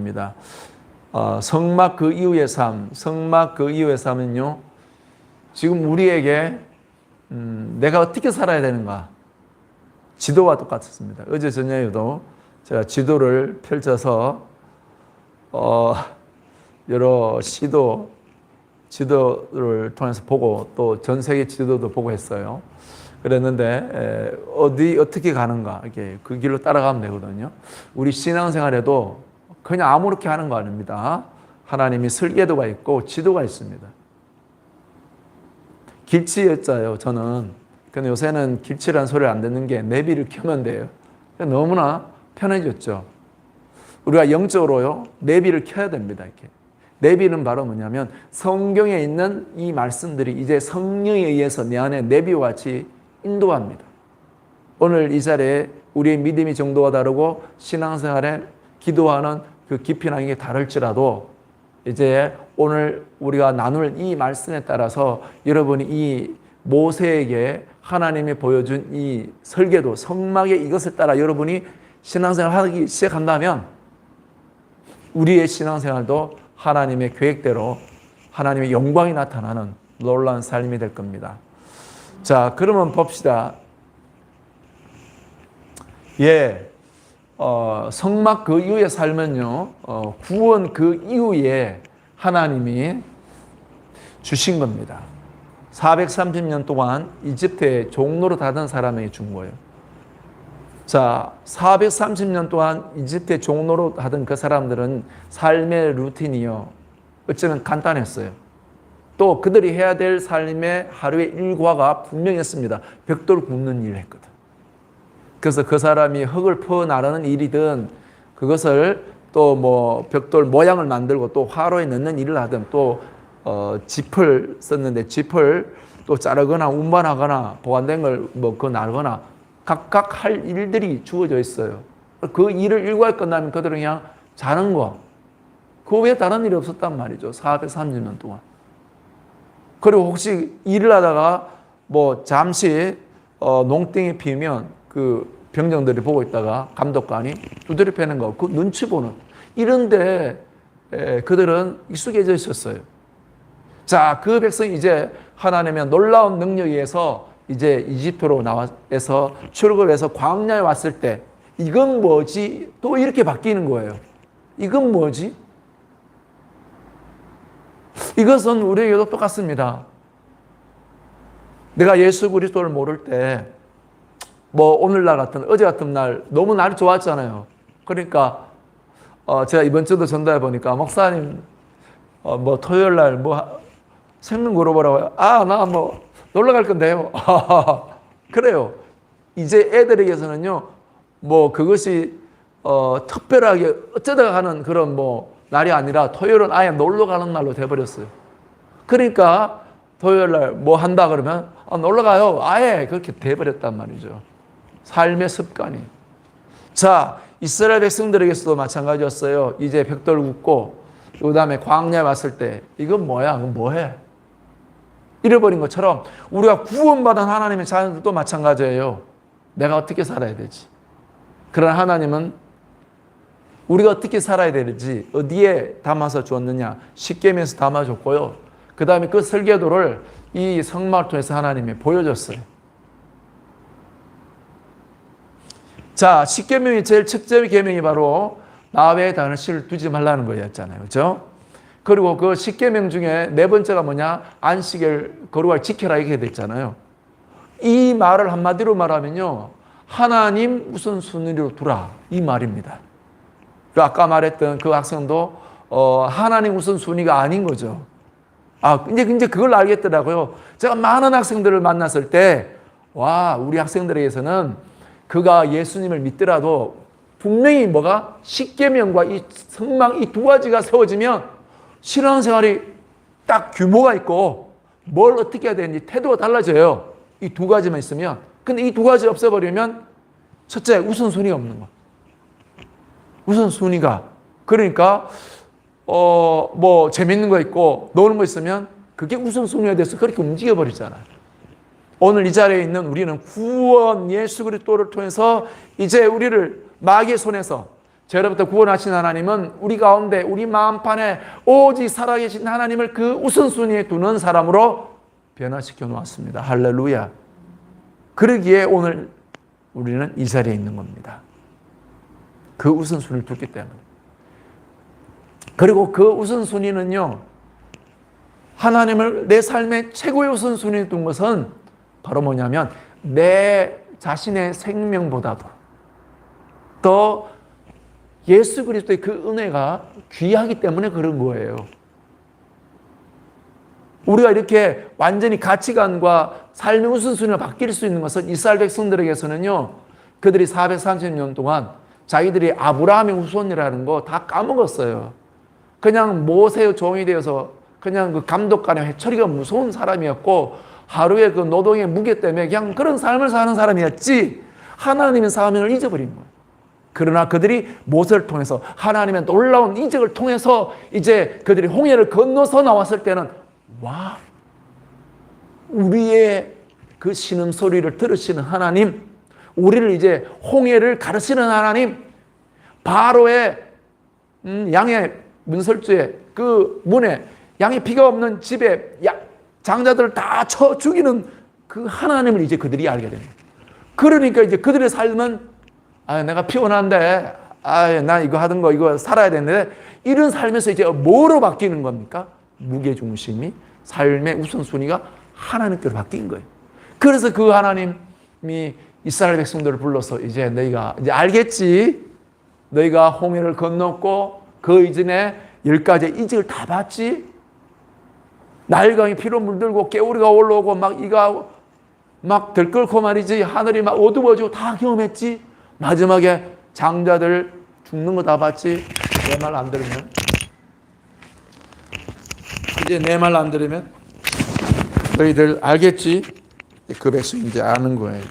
말입니다. 성막 그 이후의 삶, 성막 그 이후의 삶은요, 지금 우리에게 내가 어떻게 살아야 되는가, 지도와 똑같습니다. 어제 저녁에도 제가 지도를 펼쳐서 여러 지도를 통해서 보고 또 전 세계 지도도 보고 했어요. 그랬는데 어떻게 가는가, 이렇게 그 길로 따라가면 되거든요. 우리 신앙생활에도 그냥 아무렇게 하는 거 아닙니다. 하나님이 설계도가 있고 지도가 있습니다. 길치였자요, 저는. 근데 요새는 길치라는 소리를 안 듣는 게 내비를 켜면 돼요. 너무나 편해졌죠. 우리가 영적으로요, 내비를 켜야 됩니다. 이렇게. 내비는 바로 뭐냐면 성경에 있는 이 말씀들이 이제 성령에 의해서 내 안에 내비와 같이 인도합니다. 오늘 이 자리에 우리의 믿음의 정도가 다르고 신앙생활에 기도하는 그 깊이나 이게 다를지라도 이제 오늘 우리가 나눌 이 말씀에 따라서 여러분이 이 모세에게 하나님이 보여준 이 설계도, 성막의 이것을 따라 여러분이 신앙생활 하기 시작한다면 우리의 신앙생활도 하나님의 계획대로 하나님의 영광이 나타나는 놀라운 삶이 될 겁니다. 자, 그러면 봅시다. 성막 그 이후의 삶은요, 구원 그 이후에 하나님이 주신 겁니다. 430년 동안 이집트의 종로로 하던 사람에게 준 거예요. 자, 430년 동안 이집트의 종로로 하던 그 사람들은 삶의 루틴이요, 어쩌면 간단했어요. 또 그들이 해야 될 삶의 하루의 일과가 분명했습니다. 벽돌 굽는 일을 했거든. 그래서 그 사람이 흙을 퍼 나르는 일이든 그것을 또 뭐 벽돌 모양을 만들고 또 화로에 넣는 일을 하든 또 짚을 썼는데 짚을 또 자르거나 운반하거나 보관된 걸 뭐 그거 나르거나 각각 할 일들이 주어져 있어요. 그 일을 일과에 끝나면 그들은 그냥 자는 거. 그 외에 다른 일이 없었단 말이죠. 430년 동안. 그리고 혹시 일을 하다가 뭐 잠시 농땡이 피면 그 병정들이 보고 있다가 감독관이 두드려 패는 거, 그 눈치 보는 이런데 그들은 익숙해져 있었어요. 자, 그 백성이 이제 하나님의 놀라운 능력에 의해서 이제 이집트로 나와서 출국해서 광야에 왔을 때 이건 뭐지? 또 이렇게 바뀌는 거예요. 이건 뭐지? 이것은 우리에게도 똑같습니다. 내가 예수 그리스도를 모를 때 뭐 오늘날 같은 어제 같은 날 너무 날이 좋았잖아요. 그러니까 제가 이번 주도 전달해 보니까 목사님 뭐 토요일 날 뭐 생명 걸어보라고요. 나 뭐 놀러 갈 건데요. 그래요. 이제 애들에게서는요, 뭐 그것이 특별하게 어쩌다가 하는 그런 뭐 날이 아니라 토요일은 아예 놀러 가는 날로 돼버렸어요. 그러니까 토요일 날 뭐 한다 그러면 놀러 가요. 아예 그렇게 돼버렸단 말이죠. 삶의 습관이. 자, 이스라엘 백성들에게서도 마찬가지였어요. 이제 벽돌 굽고 그 다음에 광야에 왔을 때 이건 뭐야? 그건 뭐해? 잃어버린 것처럼 우리가 구원받은 하나님의 자녀들도 마찬가지예요. 내가 어떻게 살아야 되지? 그러나 하나님은 우리가 어떻게 살아야 되는지 어디에 담아서 주었느냐? 십계명에서 담아줬고요. 그 다음에 그 설계도를 이 성막을 통해서 하나님이 보여줬어요. 자, 십계명의 제일 첫째 계명이 바로 나 외에 다른 신을 두지 말라는 거였잖아요. 그렇죠? 그리고 그 십계명 중에 네 번째가 뭐냐? 안식일 거룩을 지켜라 이렇게 됐잖아요. 이 말을 한마디로 말하면요, 하나님 우선순위로 두라 이 말입니다. 아까 말했던 그 학생도 하나님 우선순위가 아닌 거죠. 이제 그걸 알겠더라고요. 제가 많은 학생들을 만났을 때, 우리 학생들에게서는 그가 예수님을 믿더라도 분명히 뭐가 십계명과 이 성막 이 두 가지가 세워지면 신앙생활이 딱 규모가 있고 뭘 어떻게 해야 되는지 태도가 달라져요. 이 두 가지만 있으면. 근데 이 두 가지 없애버리면 첫째, 우선순위가 없는 거. 우선순위가. 그러니까 뭐 재밌는 거 있고 노는 거 있으면 그게 우선순위가 돼서 그렇게 움직여버리잖아요. 오늘 이 자리에 있는 우리는 구원 예수 그리스도를 통해서 이제 우리를 마귀의 손에서 죄로부터 구원하신 하나님은 우리 가운데 우리 마음판에 오직 살아계신 하나님을 그 우선순위에 두는 사람으로 변화시켜 놓았습니다. 할렐루야. 그러기에 오늘 우리는 이 자리에 있는 겁니다. 그 우선순위를 뒀기 때문에. 그리고 그 우선순위는요, 하나님을 내 삶의 최고의 우선순위에 둔 것은 바로 뭐냐면 내 자신의 생명보다도 더 예수 그리스도의 그 은혜가 귀하기 때문에 그런 거예요. 우리가 이렇게 완전히 가치관과 삶의 우선순위가 바뀔 수 있는 것은 이스라엘 백성들에게서는요, 그들이 430년 동안 자기들이 아브라함의 후손이라는 거 다 까먹었어요. 그냥 모세의 종이 되어서 그냥 그 감독관의 회초리가 무서운 사람이었고, 하루의 그 노동의 무게 때문에 그냥 그런 삶을 사는 사람이었지, 하나님의 사명을 잊어버린 거예요. 그러나 그들이 모세를 통해서 하나님의 놀라운 이적을 통해서 이제 그들이 홍해를 건너서 나왔을 때는 와, 우리의 그 신음소리를 들으시는 하나님, 우리를 이제 홍해를 가르치는 하나님, 바로의 양의 문설주의 그 문에 양의 피가 없는 집에 장자들을 다 쳐 죽이는 그 하나님을 이제 그들이 알게 됩니다. 그러니까 이제 그들의 삶은 내가 피곤한데 나 이거 하던 거 이거 살아야 되는데, 이런 삶에서 이제 뭐로 바뀌는 겁니까? 무게중심이, 삶의 우선순위가 하나님께로 바뀐 거예요. 그래서 그 하나님이 이스라엘 백성들을 불러서 이제 너희가 이제 알겠지? 너희가 홍해를 건넜고 그 이전에 10가지의 이적을 다 봤지? 나일강이 피로 물들고 개우리가 올라오고 막 이가 막 들끓고 말이지, 하늘이 막 어두워지고 다 경험했지? 마지막에 장자들 죽는 거 다 봤지? 내 말 안 들으면, 이제 내 말 안 들으면 너희들 알겠지? 그 백성이 이제 아는 거예요.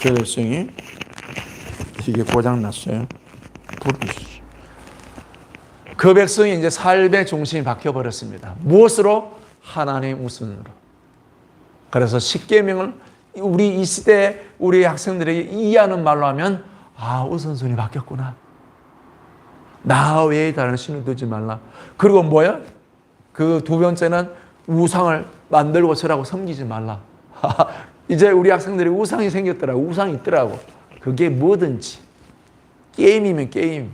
그 백성이 이게 고장 났어요. 그 백성이 이제 삶의 중심이 바뀌어 버렸습니다. 무엇으로? 하나님 우선으로. 그래서 십계명을 우리 이 시대 우리 학생들에게 이해하는 말로 하면, 우선순위 바뀌었구나. 나 외에 다른 신을 두지 말라. 그리고 뭐야? 그 두 번째는 우상을 만들고 저라고 섬기지 말라. 이제 우리 학생들이 우상이 생겼더라고. 우상이 있더라고. 그게 뭐든지. 게임이면 게임.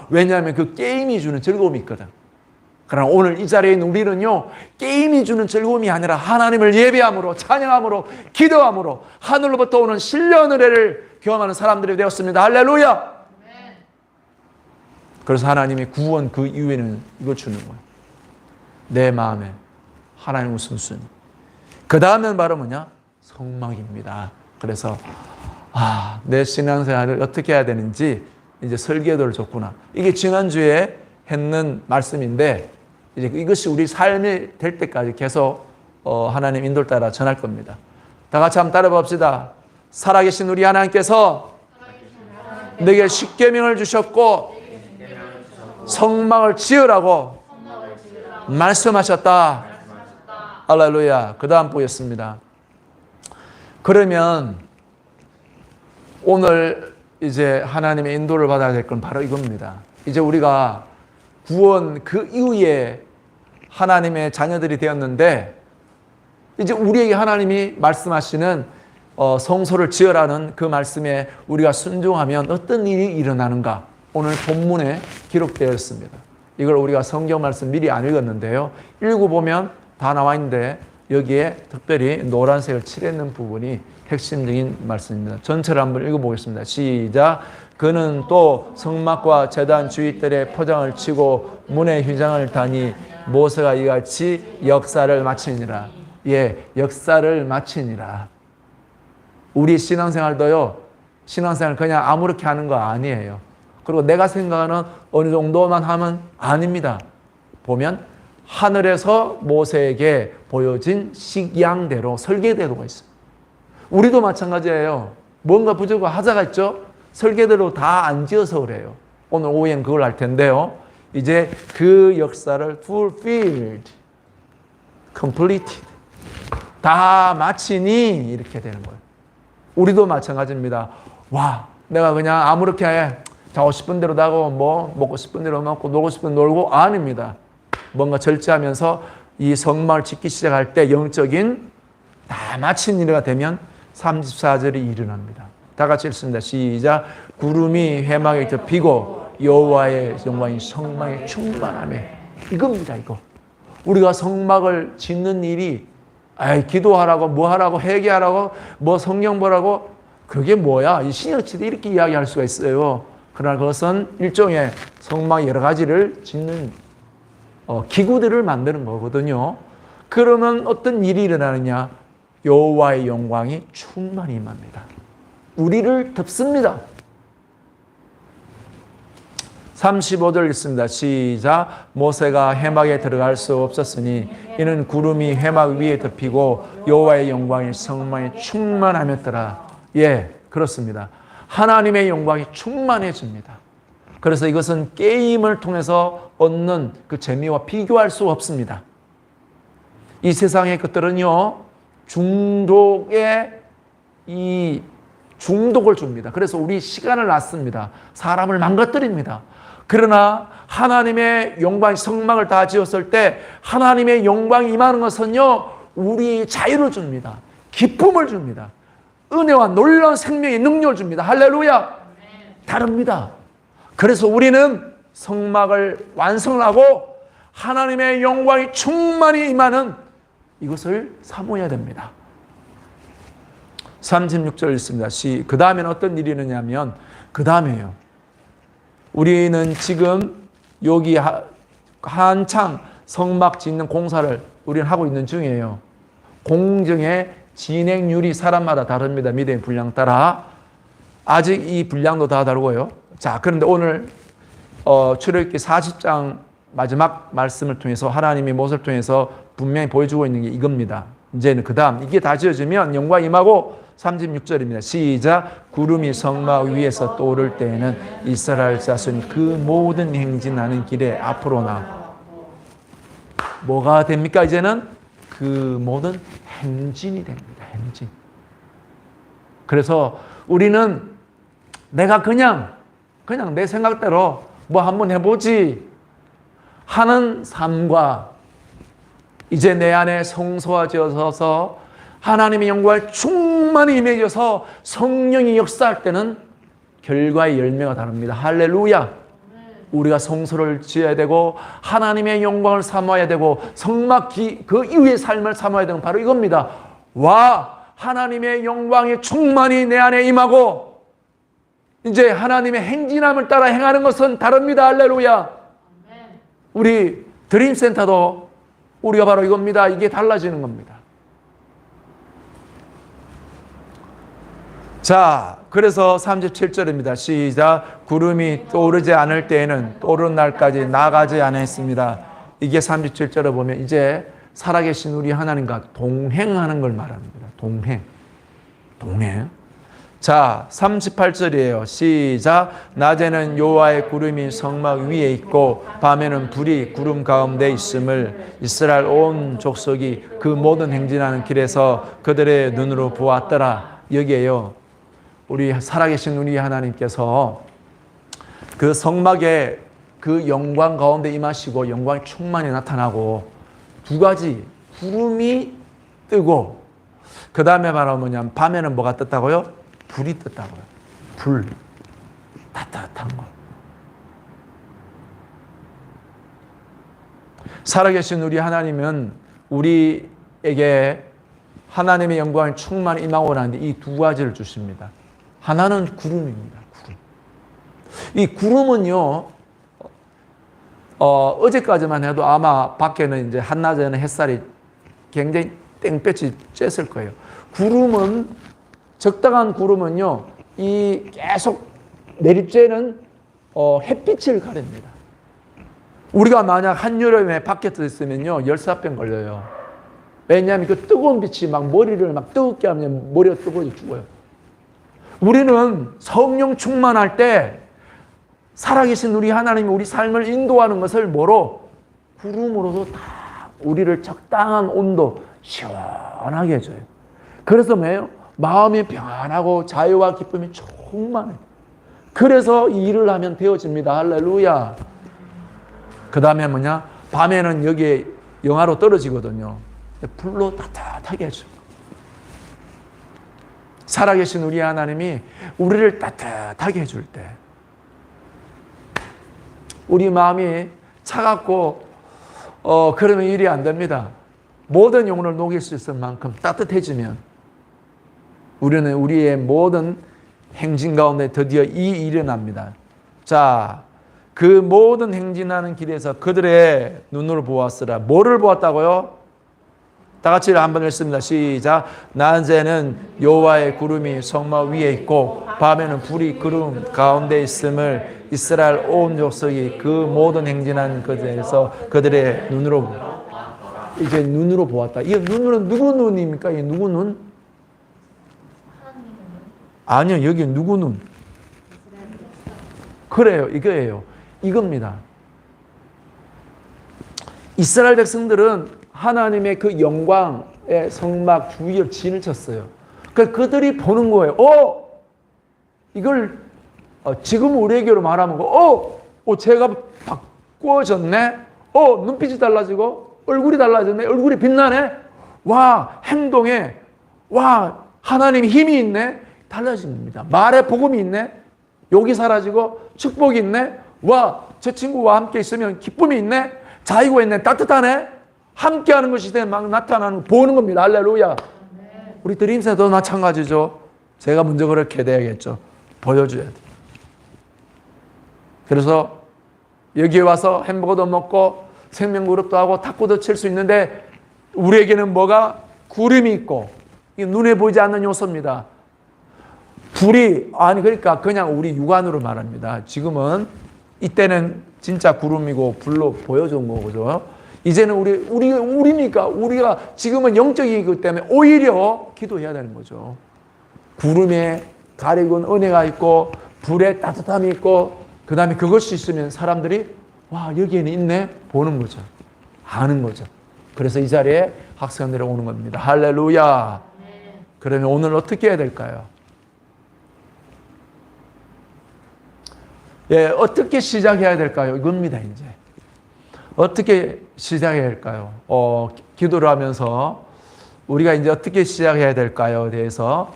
왜냐하면 그 게임이 주는 즐거움이 있거든. 그러나 오늘 이 자리에 있는 우리는요, 게임이 주는 즐거움이 아니라 하나님을 예배함으로, 찬양함으로, 기도함으로 하늘로부터 오는 신령 은혜를 경험하는 사람들이 되었습니다. 할렐루야! 그래서 하나님이 구원 그 이후에는 이걸 주는 거예요. 내 마음에 하나님 우선순위. 그 다음엔 바로 뭐냐? 성막입니다. 그래서 내 신앙생활을 어떻게 해야 되는지 이제 설계도를 줬구나. 이게 지난주에 했는 말씀인데, 이제 이것이 우리 삶이 될 때까지 계속 하나님 인도를 따라 전할 겁니다. 다 같이 한번 따라 봅시다. 살아계신 우리 하나님께서 내게 십계명을 주셨고 성막을 지으라고 말씀하셨다. 할렐루야. 그 다음 보겠습니다. 그러면 오늘 이제 하나님의 인도를 받아야 될 건 바로 이겁니다. 이제 우리가 구원 그 이후에 하나님의 자녀들이 되었는데, 이제 우리에게 하나님이 말씀하시는 성소를 지으라는 그 말씀에 우리가 순종하면 어떤 일이 일어나는가, 오늘 본문에 기록되어 있습니다. 이걸 우리가 성경 말씀 미리 안 읽었는데요, 읽어보면 다 나와 있는데 여기에 특별히 노란색을 칠했는 부분이 핵심적인 말씀입니다. 전체를 한번 읽어보겠습니다. 시작. 그는 또 성막과 제단 주위들에 포장을 치고 문에 휘장을 다니 모세가 이같이 역사를 마치니라. 역사를 마치니라. 우리 신앙생활도요, 신앙생활 그냥 아무렇게 하는 거 아니에요. 그리고 내가 생각하는 어느 정도만 하면 아닙니다. 보면 하늘에서 모세에게 보여진 식양대로 설계대로가 있어요. 우리도 마찬가지예요. 뭔가 부족한 하자가 있죠? 설계대로 다 안 지어서 그래요. 오늘 오후엔 그걸 할 텐데요. 이제 그 역사를 fulfilled, completed, 다 마치니 이렇게 되는 거예요. 우리도 마찬가지입니다. 와, 내가 그냥 아무렇게 자고 싶은 대로 자고 뭐 먹고 싶은 대로 먹고 놀고 싶은 대로 놀고 아닙니다. 뭔가 절제하면서 이 성막을 짓기 시작할 때 영적인 다 마친 일이 되면 34절이 일어납니다. 다 같이 읽습니다. 시작. 구름이 회막에 덮이고 여호와의 영광이 성막에 충만하매. 이겁니다. 이거. 우리가 성막을 짓는 일이 기도하라고 뭐 하라고 회개하라고 뭐 성경 보라고 그게 뭐야? 이 신약시대 이렇게 이야기할 수가 있어요. 그러나 그것은 일종의 성막 여러 가지를 짓는 기구들을 만드는 거거든요. 그러면 어떤 일이 일어나느냐? 여호와의 영광이 충만히 임합니다. 우리를 덮습니다. 35절 읽습니다. 시작. 모세가 회막에 들어갈 수 없었으니 이는 구름이 회막 위에 덮이고 여호와의 영광이 성막에 충만하였더라. 예, 그렇습니다. 하나님의 영광이 충만해집니다. 그래서 이것은 게임을 통해서 얻는 그 재미와 비교할 수 없습니다. 이 세상의 것들은요, 중독의 이 중독을 줍니다. 그래서 우리 시간을 낳습니다. 사람을 망가뜨립니다. 그러나 하나님의 영광, 성막을 다 지었을 때 하나님의 영광이 임하는 것은요, 우리 자유를 줍니다. 기쁨을 줍니다. 은혜와 놀라운 생명의 능력을 줍니다. 할렐루야! 다릅니다. 그래서 우리는 성막을 완성하고 하나님의 영광이 충만히 임하는 이것을 사모해야 됩니다. 36절 있습니다. 그 다음에는 어떤 일이 있느냐면 그 다음에요. 우리는 지금 여기 한창 성막 짓는 공사를 우리는 하고 있는 중이에요. 공정의 진행률이 사람마다 다릅니다. 믿음의 분량 따라. 아직 이 분량도 다 다르고요. 자, 그런데 오늘 출애굽기 40장 마지막 말씀을 통해서 하나님의 모습을 통해서 분명히 보여주고 있는 게 이겁니다. 이제는 그 다음 이게 다 지어지면 영광이 임하고 36절입니다. 시작. 구름이 성막 위에서 떠오를 때에는 이스라엘 자손이 그 모든 행진하는 길에 앞으로 나. 뭐가 됩니까? 이제는 그 모든 행진이 됩니다. 행진. 그래서 우리는 내가 그냥 내 생각대로 뭐 한번 해보지 하는 삶과 이제 내 안에 성소화되어서 하나님의 영광을 충만히 임해져서 성령이 역사할 때는 결과의 열매가 다릅니다. 할렐루야. 우리가 성소를 지어야 되고 하나님의 영광을 사모해야 되고 성막 그 이후의 삶을 사모해야 되는 바로 이겁니다. 와, 하나님의 영광이 충만히 내 안에 임하고 이제 하나님의 행진함을 따라 행하는 것은 다릅니다. 할렐루야. 우리 드림센터도 우리가 바로 이겁니다. 이게 달라지는 겁니다. 자, 그래서 37절입니다. 시작. 구름이 떠오르지 않을 때에는 떠오르는 날까지 나가지 않았습니다. 이게 37절을 보면 이제 살아계신 우리 하나님과 동행하는 걸 말합니다. 동행. 자, 38절이에요. 시작. 낮에는 여호와의 구름이 성막 위에 있고 밤에는 불이 구름 가운데 있음을 이스라엘 온 족속이 그 모든 행진하는 길에서 그들의 눈으로 보았더라. 여기에요. 우리 살아계신 우리 하나님께서 그 성막에 그 영광 가운데 임하시고 영광이 충만히 나타나고 두 가지 구름이 뜨고 그 다음에 바로 뭐냐면 밤에는 뭐가 떴다고요? 불이 떴다고요. 불. 따뜻한 거. 살아계신 우리 하나님은 우리에게 하나님의 영광이 충만히 임하고 나는데 이 두 가지를 주십니다. 하나는 구름입니다. 구름. 이 구름은요, 어제까지만 해도 아마 밖에는 이제 한낮에는 햇살이 굉장히 땡볕이 쬐을 거예요. 구름은, 적당한 구름은요, 이 계속 내리쬐는 햇빛을 가립니다. 우리가 만약 한여름에 밖에 있으면요, 열사병 걸려요. 왜냐하면 그 뜨거운 빛이 막 머리를 막 뜨겁게 하면 머리가 뜨거워져 죽어요. 우리는 성령 충만할 때 살아계신 우리 하나님이 우리 삶을 인도하는 것을 뭐로? 구름으로도 다 우리를 적당한 온도 시원하게 해줘요. 그래서 뭐예요? 마음이 평안하고 자유와 기쁨이 충만해. 그래서 이 일을 하면 되어집니다. 할렐루야. 그 다음에 뭐냐? 밤에는 여기에 영하로 떨어지거든요. 불로 따뜻하게 해줘. 살아계신 우리 하나님이 우리를 따뜻하게 해줄 때 우리 마음이 차갑고 그러면 일이 안 됩니다. 모든 영혼을 녹일 수 있을 만큼 따뜻해지면 우리는 우리의 모든 행진 가운데 드디어 이 일이 일어납니다. 자, 그 모든 행진하는 길에서 그들의 눈으로 보았으라. 뭐를 보았다고요? 다 같이 한번 읽습니다. 시작. 낮에는 여호와의 구름이 성막 위에 있고 밤에는 불이 구름 가운데 있음을 이스라엘 온 족속이 그 모든 행진한 것에서 그들의 눈으로 이제 눈으로 보았다. 이 눈으로 누구 눈입니까? 이 누구 눈? 아니요, 여기 누구 눈? 그래요, 이거예요. 이겁니다. 이스라엘 백성들은 하나님의 그 영광의 성막 주위를 진을 쳤어요. 그러니까 그들이 보는 거예요. 이걸 지금 우리에게로 말하면 제가 바꿔졌네. 눈빛이 달라지고 얼굴이 달라졌네. 얼굴이 빛나네. 와, 행동에 와, 하나님의 힘이 있네. 달라진 겁니다. 말에 복음이 있네. 욕이 사라지고 축복이 있네. 와, 저 친구와 함께 있으면 기쁨이 있네. 자유가 있네. 따뜻하네. 함께하는 것이 막 나타나는 보는 겁니다. 할렐루야. 우리 드림새도 마찬가지죠. 제가 먼저 그렇게 돼야겠죠. 보여줘야 돼. 그래서 여기에 와서 햄버거도 먹고 생명그룹도 하고 탁구도 칠 수 있는데 우리에게는 뭐가? 구름이 있고 이게 눈에 보이지 않는 요소입니다. 불이 그러니까 그냥 우리 육안으로 말합니다. 지금은 이때는 진짜 구름이고 불로 보여준 거죠. 이제는 우리니까 우리가 지금은 영적이기 때문에 오히려 기도해야 되는 거죠. 구름에 가리군 은혜가 있고 불에 따뜻함이 있고 그 다음에 그것이 있으면 사람들이 와, 여기에는 있네 보는 거죠. 아는 거죠. 그래서 이 자리에 학생들이 오는 겁니다. 할렐루야. 그러면 오늘 어떻게 해야 될까요? 어떻게 시작해야 될까요? 이겁니다, 이제. 어떻게 시작해야 할까요? 기도를 하면서 우리가 이제 어떻게 시작해야 될까요? 대해서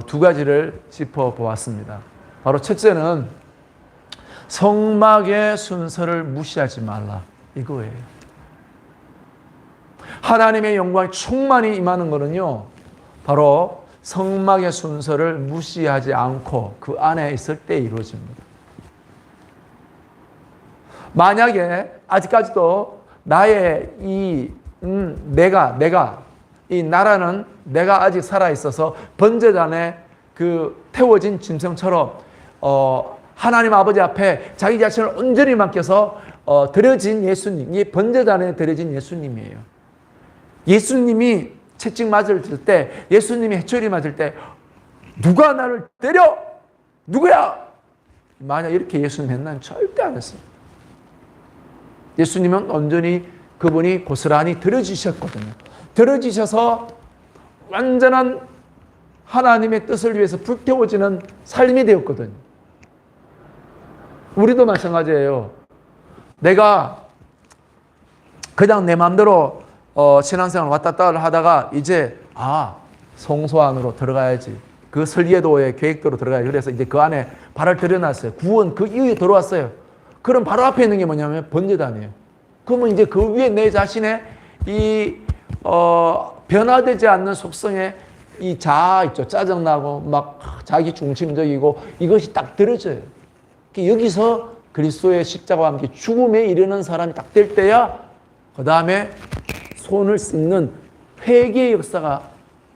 두 가지를 짚어보았습니다. 바로 첫째는 성막의 순서를 무시하지 말라. 이거예요. 하나님의 영광이 충만히 임하는 것은요, 바로 성막의 순서를 무시하지 않고 그 안에 있을 때 이루어집니다. 만약에 아직까지도 나의 내가 이 나라는 내가 아직 살아 있어서 번제단에 그 태워진 짐승처럼 하나님 아버지 앞에 자기 자신을 온전히 맡겨서 드려진 예수님, 이 번제단에 드려진 예수님이에요. 예수님이 채찍 맞을 때, 예수님이 해초리 맞을 때 누가 나를 때려? 누구야? 만약 이렇게 예수님 했나요? 절대 안 했습니다. 예수님은 온전히 그분이 고스란히 들어지셨거든요. 들어지셔서 완전한 하나님의 뜻을 위해서 불태워지는 삶이 되었거든요. 우리도 마찬가지예요. 내가 그냥 내 마음대로 신앙생활 왔다 갔다 하다가 이제 성소 안으로 들어가야지. 그 설계도의 계획대로 들어가야지. 그래서 이제 그 안에 발을 들여놨어요. 구원 그 이후에 들어왔어요. 그럼 바로 앞에 있는 게 뭐냐면 번제단이에요. 그러면 이제 그 위에 내 자신의 이 변화되지 않는 속성에 이 자아 있죠. 짜증나고 막 자기 중심적이고 이것이 딱 들어져요. 여기서 그리스도의 십자가와 함께 죽음에 이르는 사람이 딱 될 때야 그 다음에 손을 씻는 회개의 역사가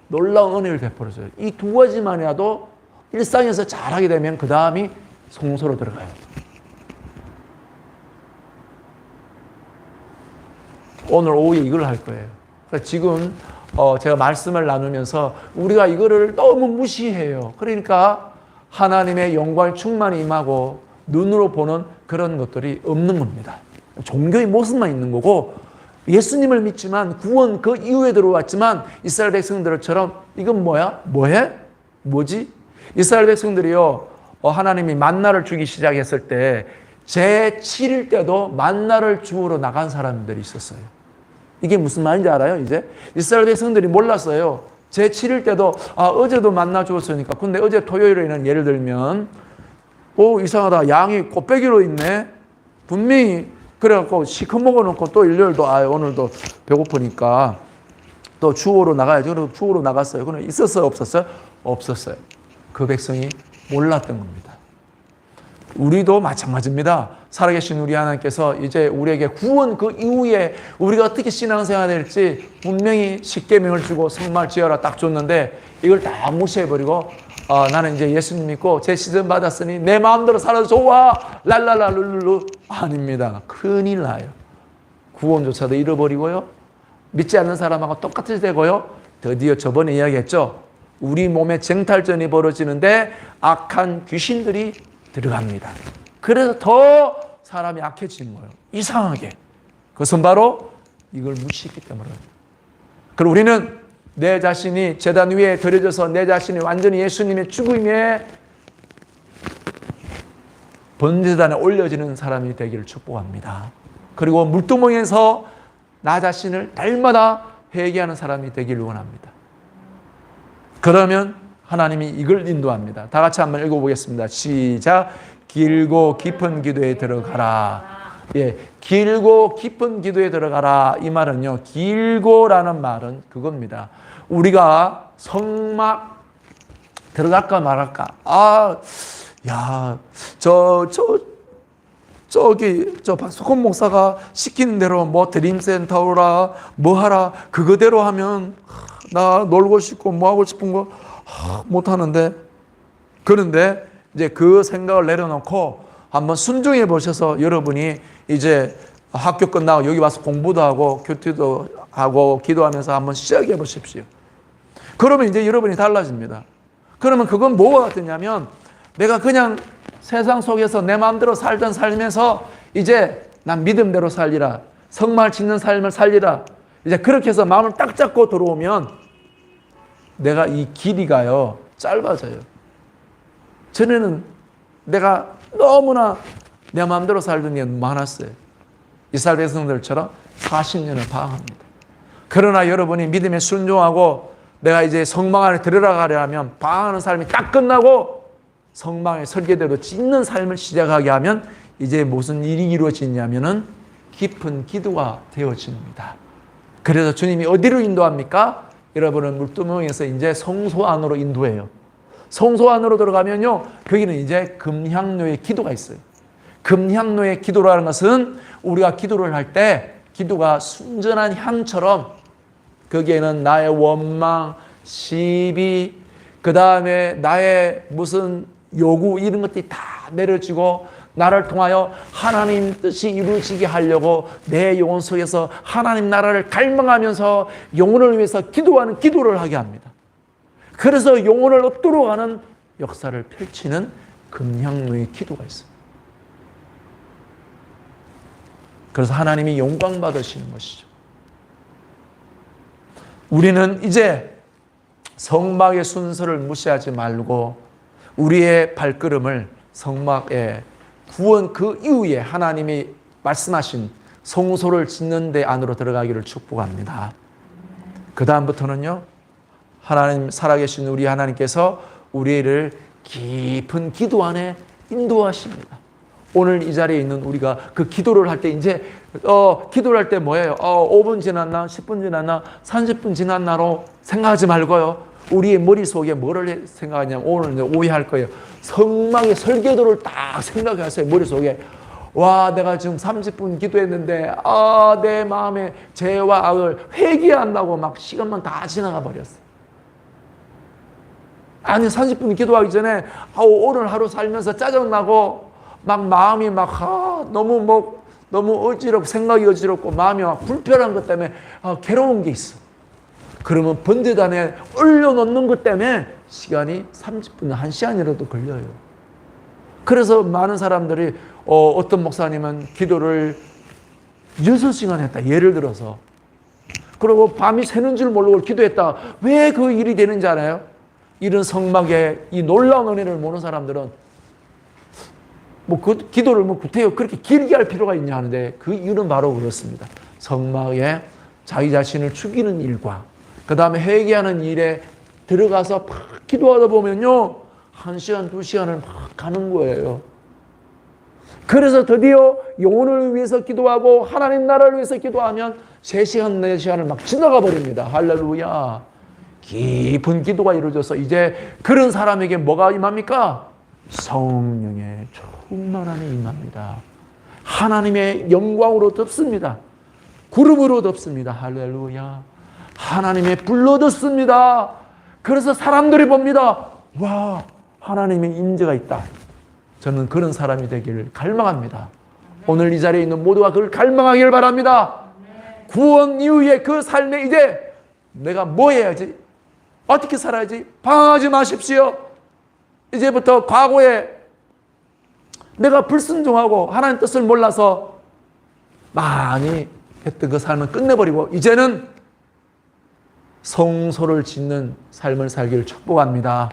놀라운 은혜를 베풀어줘요. 이 두 가지만이라도 일상에서 잘하게 되면 그 다음이 성소로 들어가요. 오늘 오후에 이걸 할 거예요. 그러니까 지금 제가 말씀을 나누면서 우리가 이거를 너무 무시해요. 그러니까 하나님의 영광이 충만히 임하고 눈으로 보는 그런 것들이 없는 겁니다. 종교의 모습만 있는 거고 예수님을 믿지만 구원 그 이후에 들어왔지만 이스라엘 백성들처럼 이건 뭐야? 뭐해? 뭐지? 이스라엘 백성들이요, 하나님이 만나를 주기 시작했을 때 제7일 때도 만나를 주우러 나간 사람들이 있었어요. 이게 무슨 말인지 알아요? 이제 이스라엘 백성들이 몰랐어요. 제7일 때도 어제도 만나 주었으니까. 근데 어제 토요일에는 예를 들면 이상하다, 양이 꽃배기로 있네. 분명히 그래갖고 시커 먹어놓고 또 일요일도 오늘도 배고프니까 또 주우러 나가야지. 그래서 주우러 나갔어요. 그럼 있었어요? 없었어요? 없었어요. 그 백성이 몰랐던 겁니다. 우리도 마찬가지입니다. 살아계신 우리 하나님께서 이제 우리에게 구원 그 이후에 우리가 어떻게 신앙생활 될지 분명히 십계명을 주고 성말 지어라 딱 줬는데 이걸 다 무시해버리고 나는 이제 예수님 믿고 제 시즌 받았으니 내 마음대로 살아도 좋아 랄랄라 룰루루. 아닙니다. 큰일 나요. 구원조차도 잃어버리고요, 믿지 않는 사람하고 똑같이 되고요, 드디어 저번에 이야기했죠. 우리 몸에 쟁탈전이 벌어지는데 악한 귀신들이 들어갑니다. 그래서 더 사람이 악해지는 거예요. 이상하게. 그것은 바로 이걸 무시했기 때문에. 그리고 우리는 내 자신이 제단 위에 드려져서 내 자신이 완전히 예수님의 죽음에 번제단에 올려지는 사람이 되기를 축복합니다. 그리고 물두멍에서 나 자신을 날마다 회개하는 사람이 되기를 원합니다. 그러면 하나님이 이걸 인도합니다. 다 같이 한번 읽어보겠습니다. 시작. 길고 깊은 기도에 들어가라. 예, 길고 깊은 기도에 들어가라. 이 말은요, 길고라는 말은 그겁니다. 우리가 성막 들어갈까 말할까. 저 박석훈 목사가 시키는 대로 뭐 드림센터라 뭐 하라 그거대로 하면 나 놀고 싶고 뭐 하고 싶은 거 못 하는데. 그런데 이제 그 생각을 내려놓고 한번 순종해 보셔서 여러분이 이제 학교 끝나고 여기 와서 공부도 하고 큐티도 하고 기도하면서 한번 시작해 보십시오. 그러면 이제 여러분이 달라집니다. 그러면 그건 뭐가 같으냐면 내가 그냥 세상 속에서 내 마음대로 살던 삶에서 이제 난 믿음대로 살리라, 성말 짓는 삶을 살리라, 이제 그렇게 해서 마음을 딱 잡고 들어오면 내가 이 길이가요 짧아져요. 전에는 내가 너무나 내 마음대로 살던 게 많았어요. 이스라엘 백성들처럼 40년을 방황합니다. 그러나 여러분이 믿음에 순종하고 내가 이제 성막 안에 들어가려 하면 방황하는 삶이 딱 끝나고 성막의 설계대로 짓는 삶을 시작하게 하면 이제 무슨 일이 이루어지냐면은 깊은 기도가 되어집니다. 그래서 주님이 어디로 인도합니까? 여러분은 물두멍에서 이제 성소 안으로 인도해요. 성소 안으로 들어가면요, 거기는 이제 금향로의 기도가 있어요. 금향로의 기도라는 것은 우리가 기도를 할 때 기도가 순전한 향처럼 거기에는 나의 원망, 시비, 그 다음에 나의 무슨 요구 이런 것들이 다 내려지고 나를 통하여 하나님 뜻이 이루어지게 하려고 내 영혼 속에서 하나님 나라를 갈망하면서 영혼을 위해서 기도하는 기도를 하게 합니다. 그래서 영혼을 얻도록 하는 역사를 펼치는 금향로의 기도가 있습니다. 그래서 하나님이 영광 받으시는 것이죠. 우리는 이제 성막의 순서를 무시하지 말고 우리의 발걸음을 성막의 구원 그 이후에 하나님이 말씀하신 성소를 짓는 데 안으로 들어가기를 축복합니다. 그 다음부터는요, 하나님 살아계신 우리 하나님께서 우리를 깊은 기도 안에 인도하십니다. 오늘 이 자리에 있는 우리가 그 기도를 할 때 이제 기도를 할 때 뭐예요? 5분 지났나 10분 지났나 30분 지났나로 생각하지 말고요, 우리의 머릿속에 뭐를 생각하냐면 오늘 오해할 거예요. 성막의 설계도를 딱 생각하세요. 머릿속에 와, 내가 지금 30분 기도했는데 내 마음에 죄와 악을 회개한다고 막 시간만 다 지나가 버렸어. 아니 30분 기도하기 전에 오늘 하루 살면서 짜증나고 막 마음이 막 너무 어지럽고 생각이 어지럽고 마음이 막 불편한 것 때문에 괴로운 게 있어. 그러면 번제단에 올려놓는 것 때문에 시간이 30분, 1시간이라도 걸려요. 그래서 많은 사람들이 어떤 목사님은 기도를 6시간 했다. 예를 들어서. 그리고 밤이 새는 줄 모르고 기도했다. 왜 그 일이 되는지 알아요? 이런 성막의 이 놀라운 은혜를 모르는 사람들은 그 기도를 구태여 그렇게 길게 할 필요가 있냐 하는데, 그 이유는 바로 그렇습니다. 성막에 자기 자신을 죽이는 일과 그 다음에 회개하는 일에 들어가서 막 기도하다 보면요, 1시간, 2시간을 막 가는 거예요. 그래서 드디어 영혼을 위해서 기도하고 하나님 나라를 위해서 기도하면 3시간, 4시간을 막 지나가 버립니다. 할렐루야. 깊은 기도가 이루어져서 이제 그런 사람에게 뭐가 임합니까? 성령의 충만함이 임합니다. 하나님의 영광으로 덮습니다. 구름으로 덮습니다. 할렐루야. 하나님의 불로 덮습니다. 그래서 사람들이 봅니다. 와, 하나님의 임재가 있다. 저는 그런 사람이 되기를 갈망합니다. 오늘 이 자리에 있는 모두가 그걸 갈망하기를 바랍니다. 구원 이후에 그 삶에 이제 내가 뭐 해야지? 어떻게 살아야지? 방황하지 마십시오. 이제부터 과거에 내가 불순종하고 하나님 뜻을 몰라서 많이 했던 그 삶을 끝내버리고 이제는 성소를 짓는 삶을 살기를 축복합니다.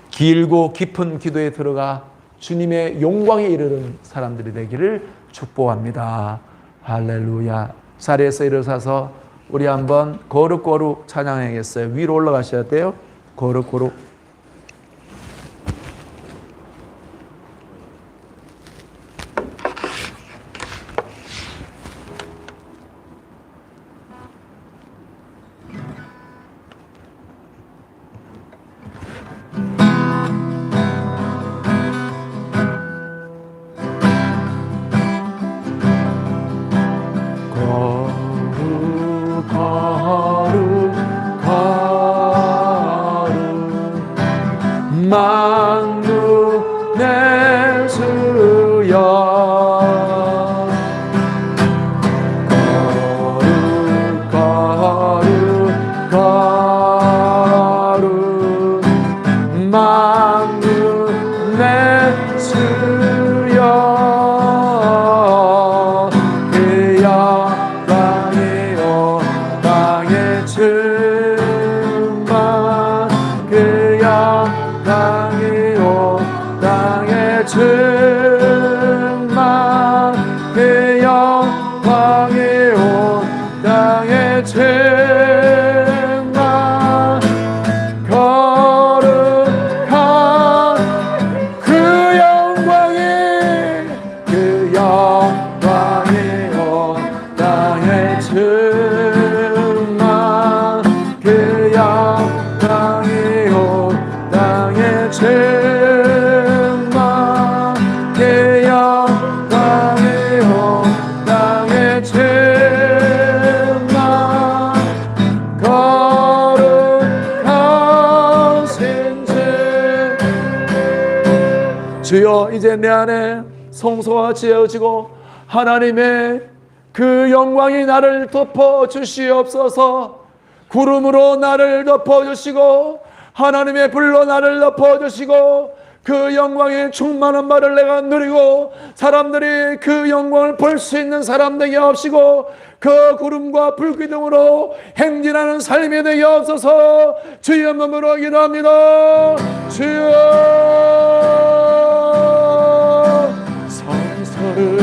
길고 깊은 기도에 들어가 주님의 영광에 이르는 사람들이 되기를 축복합니다. 할렐루야. 자리에서 일어서서 우리 한번 거룩거룩 찬양해야겠어요. 위로 올라가셔야 돼요. 거룩거룩. 만군의 주여 거룩 만군의 주여 그 영광이 온 땅에 충만 그 영광이 온 땅에 충만 그 영광이 온 땅에 충만 거룩한 그 영광이 온 땅에 충만 그 영광이 온 땅에 충만 그 영광이 온 땅에 충만 거룩한 신주 주여 이제 내 안에 성소가 지어지고 하나님의 그 영광이 나를 덮어 주시옵소서. 구름으로 나를 덮어 주시고 하나님의 불로 나를 덮어 주시고 그 영광의 충만한 말을 내가 누리고 사람들이 그 영광을 볼 수 있는 사람 되게 하시고 그 구름과 불기둥으로 행진하는 삶이 되게 하옵소서. 주의 몸으로 기도합니다. 주여 성소를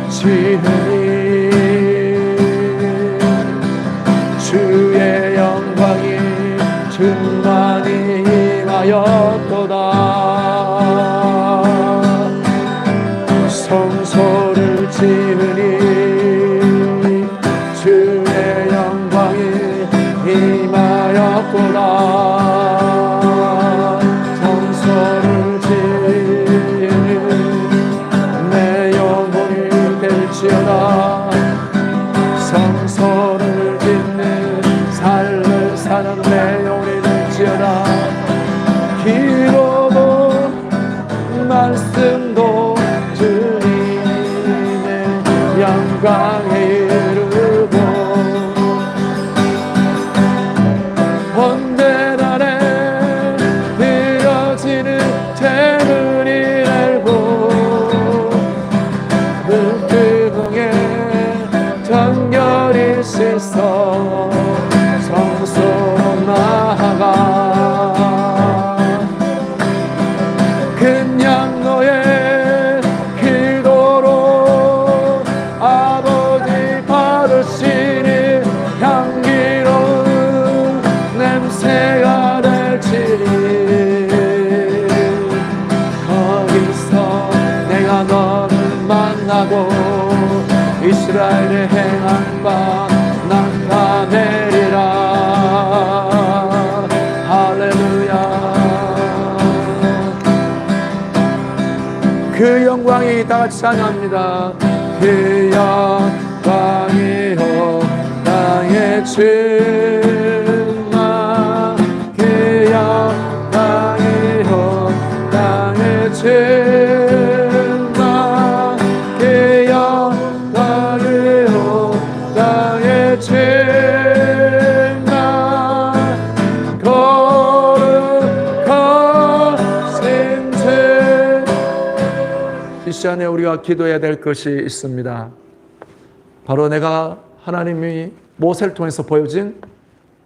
지으니 주의 영광이 충만히 임하였도다. 성소를 지으니 주의 영광이 임하였도다. 성소를 지으니 내 영혼이 될지어다. 성소를 짓는 삶을 사는 내 영혼이 될지어다. 기도도 말씀도 주님의 영광에 이르고 본된 안에 드려지는 재물이 알고 그 영광이 다 같이 찬양합니다. 그 영광이여 땅에 충만 그 영광이여 땅에 충만 그 영광이여 땅에 충만 거룩하신 주. 이 시간에 우리가 기도해야 될 것이 있습니다. 바로 내가 하나님이 모세를 통해서 보여진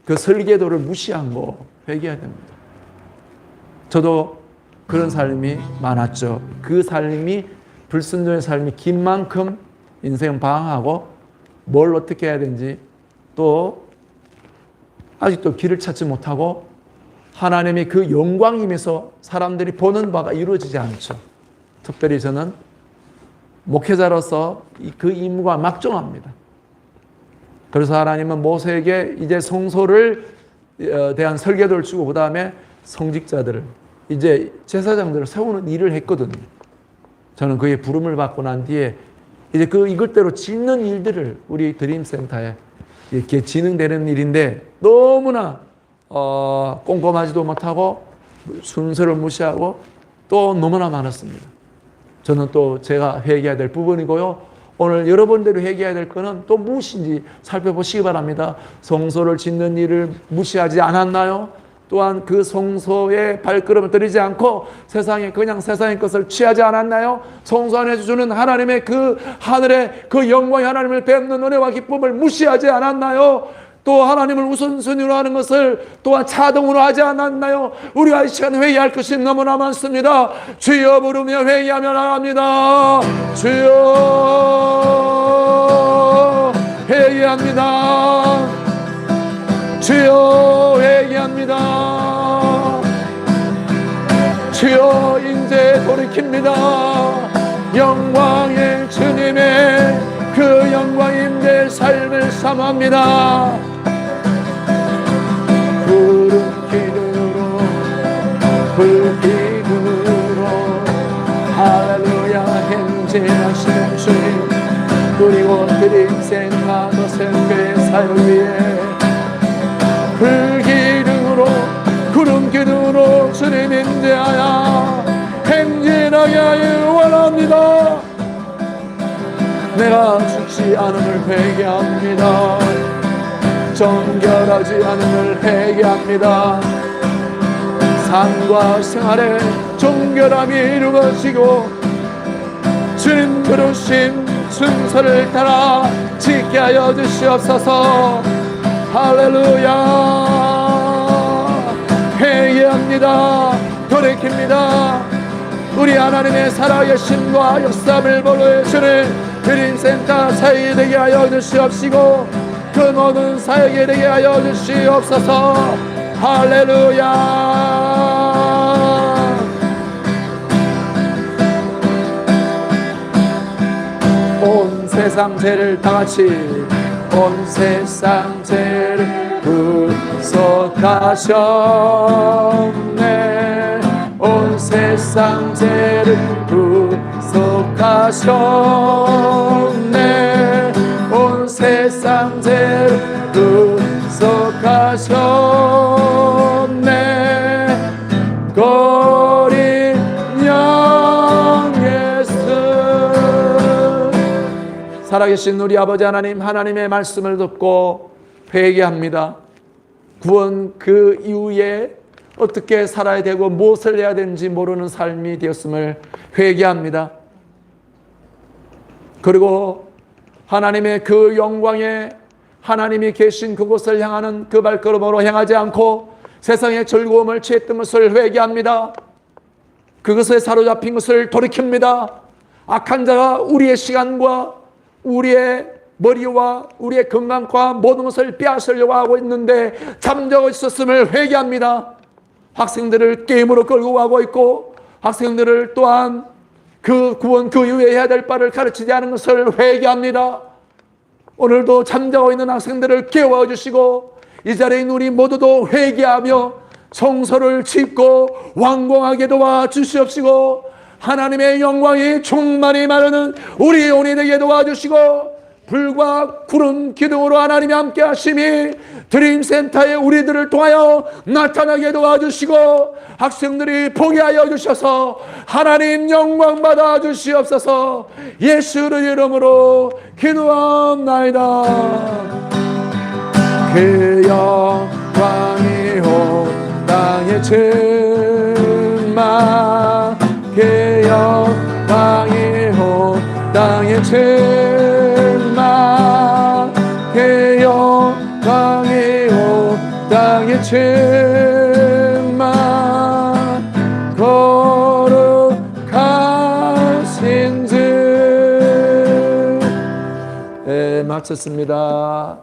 그 설계도를 무시한 거 회개해야 됩니다. 저도 그런 삶이 많았죠. 그 삶이 불순종의 삶이 긴 만큼 인생은 방황하고 뭘 어떻게 해야 되는지 또 아직도 길을 찾지 못하고 하나님이 그 영광임에서 사람들이 보는 바가 이루어지지 않죠. 특별히 저는 목회자로서 그 임무가 막중합니다. 그래서 하나님은 모세에게 이제 성소를 대한 설계도를 주고 그 다음에 성직자들을 이제 제사장들을 세우는 일을 했거든요. 저는 그의 부름을 받고 난 뒤에 이제 이것대로 짓는 일들을 우리 드림센터에 이렇게 진행되는 일인데 너무나 꼼꼼하지도 못하고 순서를 무시하고 또 너무나 많았습니다. 저는 또 제가 회개해야 될 부분이고요. 오늘 여러분들이 회개해야 될 것은 또 무엇인지 살펴보시기 바랍니다. 성소를 짓는 일을 무시하지 않았나요? 또한 그 성소에 발걸음을 들이지 않고 그냥 세상의 것을 취하지 않았나요? 성소 안에서 주는 하나님의 그 하늘의 그 영광의 하나님을 뵙는 은혜와 기쁨을 무시하지 않았나요? 또 하나님을 우선순위로 하는 것을 또한 차등으로 하지 않았나요? 우리가 이 시간에 회개할 것이 너무나 많습니다. 주여 부르며 회개하며 나갑니다. 주여 회개합니다. 주여 회개합니다. 주여 이제 돌이킵니다. 영광의 주님의 그 영광인 내 삶을 삼합니다. 푸른 기둥으로 불기둥으로 할렐루야 행진하시는 주님, 그리고 드림센터 도생교의 사역 위에 불기둥으로 구름기둥으로 주님 인도하여 행진하게 하여 원합니다. 내가 죽지 않음을 회개합니다. 정결하지 않음을 회개합니다. 삶과 생활에 정결함이 이루어지고 주님 부르심 순서를 따라 지게 하여 주시옵소서. 할렐루야. 회개합니다. 돌이킵니다. 우리 하나님의 살아계심과 역사를 보여주는 드림센터 사역이 되게 하여 주시옵시고 그 모든 사역이 되게 하여 주시옵소서. 할렐루야. 온 세상 죄를 다같이 온 세상 죄를 구속하셨네. 온 세상 죄를 구속하셨네. 온 세상 죄를 구속하셨네. 거린 양 예수. 살아계신 우리 아버지 하나님의 말씀을 듣고 회개합니다. 구원 그 이후에 어떻게 살아야 되고 무엇을 해야 되는지 모르는 삶이 되었음을 회개합니다. 그리고 하나님의 그 영광에 하나님이 계신 그곳을 향하는 그 발걸음으로 향하지 않고 세상의 즐거움을 취했던 것을 회개합니다. 그것에 사로잡힌 것을 돌이킵니다. 악한 자가 우리의 시간과 우리의 머리와 우리의 건강과 모든 것을 빼앗으려고 하고 있는데 잠자고 있었음을 회개합니다. 학생들을 게임으로 끌고 가고 있고 학생들을 또한 그 구원 그 이후에 해야 될 바를 가르치지 않은 것을 회개합니다. 오늘도 잠자고 있는 학생들을 깨워주시고 이 자리에 있는 우리 모두도 회개하며 성소를 짓고 완공하게 도와주시옵시고 하나님의 영광이 충만히 마르는 우리 영혼이 되게 도와주시고, 불과 구름 기둥으로 하나님이 함께 하심이 드림센터의 우리들을 통하여 나타나게 도와주시고, 학생들이 보게 하여 주셔서 하나님 영광 받아 주시옵소서. 예수의 이름으로 기도합나이다. 그 영광이 온 땅에 충만, 그 영광이 온 땅에 충만, 그 영광이 온 땅에 충만, 거룩하신 주. 네, 마쳤습니다.